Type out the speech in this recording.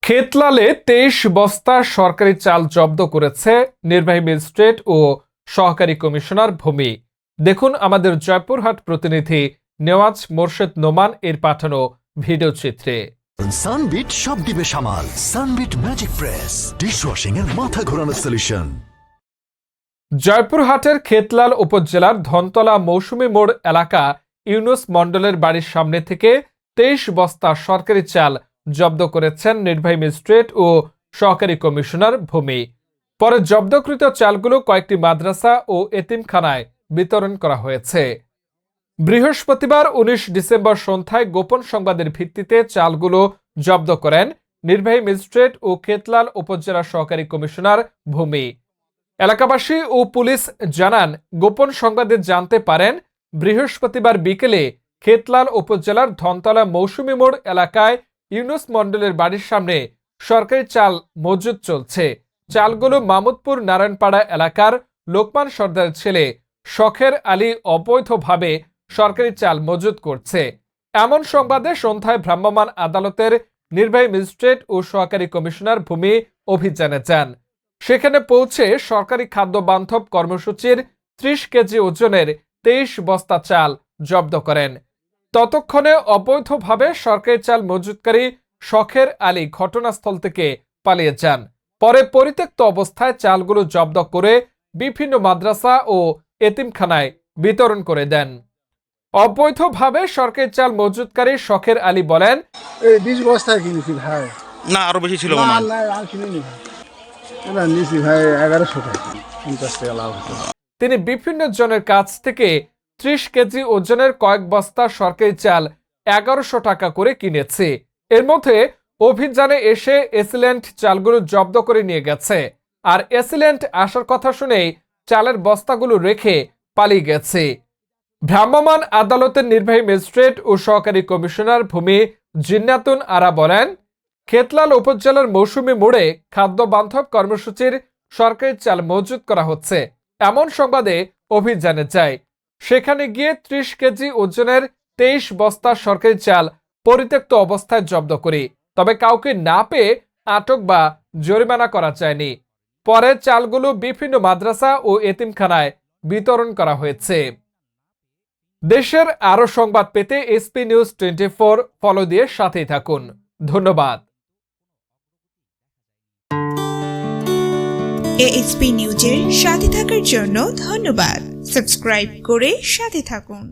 খেতলালে ২৩ বস্তা সরকারি চাল জব্দ করেছে নির্বাহী ম্যাজিস্ট্রেট ও সহকারী কমিশনার ভূমি। দেখুন আমাদের জয়পুরহাট প্রতিনিধি নেওয়াজ মোর্শেদ নোমান এর পাঠানো ভিডিও চিত্রে। সানবিট সব দিবে সামাল। সানবিট ম্যাজিক প্রেস ডিশওয়াশিং এর মাথা ঘোরানো সলিউশন। জয়পুরহাটের খেতলাল উপজেলার ধনতলা মৌসুমী মোড় এলাকা ইউনুস মণ্ডলের বাড়ির সামনে থেকে ২৩ বস্তা সরকারি চাল জব্দ করেছেন নির্বাহী ম্যাজিস্ট্রেট ও সহকারী কমিশনার ভূমি। পরে জব্দকৃত চালগুলো কয়েকটি মাদ্রাসা ও এতিমখানায় বিতরণ করা হয়েছে। বৃহস্পতিবার ১৯ ডিসেম্বর সন্ধ্যায় গোপন সংবাদের ভিত্তিতে চালগুলো জব্দ করেন নির্বাহী ম্যাজিস্ট্রেট ও খেতলাল উপজেলা সহকারী কমিশনার ভূমি। এলাকাবাসী ও পুলিশ জানান, গোপন সংবাদে জানতে পারেন বৃহস্পতিবার বিকেলে খেতলাল উপজেলার ধনতলা মৌসুমী মোড় এলাকায় ইউনুস মণ্ডলের বাড়ির সামনে সরকারি চাল মজুদ চলছে। চালগুলো মামুদপুর নারায়ণপাড়া এলাকার লোকমান সর্দারের ছেলে শখের আলী অবৈধভাবে সরকারি চাল মজুদ করছে। এমন সংবাদে সন্ধ্যায় ভ্রাম্যমাণ আদালতের নির্বাহী ম্যাজিস্ট্রেট ও সহকারী কমিশনার ভূমি অভিযানে যান। সেখানে পৌঁছে সরকারি খাদ্য বান্ধব কর্মসূচির ৩০ কেজি ওজনের ২৩ বস্তা চাল জব্দ করেন। ততক্ষণে অবৈধভাবে সরকারি চাল মজুতকারী শখের আলী ঘটনাস্থল থেকে পালিয়ে যান। পরে পরিত্যক্ত অবস্থায় চালগুলো জব্দ করে বিভিন্ন মাদ্রাসা ও এতিমখানায় বিতরণ করে দেন। অবৈধভাবে সরকারি চাল মজুতকারী শখের আলী বলেন, 20 বস্তা কিনেছি ভাই। না আরো বেশি ছিল মনে হয়। না আর কিনিনি ভাই, এবার নিয়েছি ভাই 1100 টাকা, 50 টাকা লাভ হতো। তিনি বিভিন্ন জনের কাছ থেকে 30 কেজি ওজনের কয়েক বস্তা সরকারি চাল 1100 টাকা করে কিনেছে। এর মধ্যে অভিযানে এসে এসিলেন্ট চালগুলো জব্দ করে নিয়ে গেছে, আর এসিলেন্ট আসার কথা শুনেই চালের বস্তাগুলো রেখে পালিয়ে গেছে। ভ্রাম্যমাণ আদালতের নির্বাহী ম্যাজিস্ট্রেট ও সহকারী কমিশনার ভূমি জিন্নাতুন আরা বলেন, খেতলাল উপজেলার মৌসুমী মোড়ে খাদ্য বান্ধব কর্মসূচির সরকারি চাল মজুদ করা হচ্ছে এমন সংবাদে অভিযানে যায়। সেখানে গিয়ে 30 কেজি ওজনের 23 বস্তা সরকারি চাল পরিত্যক্ত অবস্থায় জব্দ করি, তবে কাউকে না পেয়ে আটক বা জরিমানা করা যায়নি। পরে চালগুলো বিভিন্ন মাদ্রাসা ও এতিমখানায় বিতরণ করা হয়েছে। দেশের আরো সংবাদ পেতে এসপি নিউজ 24 ফলো দিয়ে সাথেই থাকুন। ধন্যবাদ। এএসপি নিউজের সাথে থাকার জন্য ধন্যবাদ। সাবস্ক্রাইব করে সাথে থাকুন।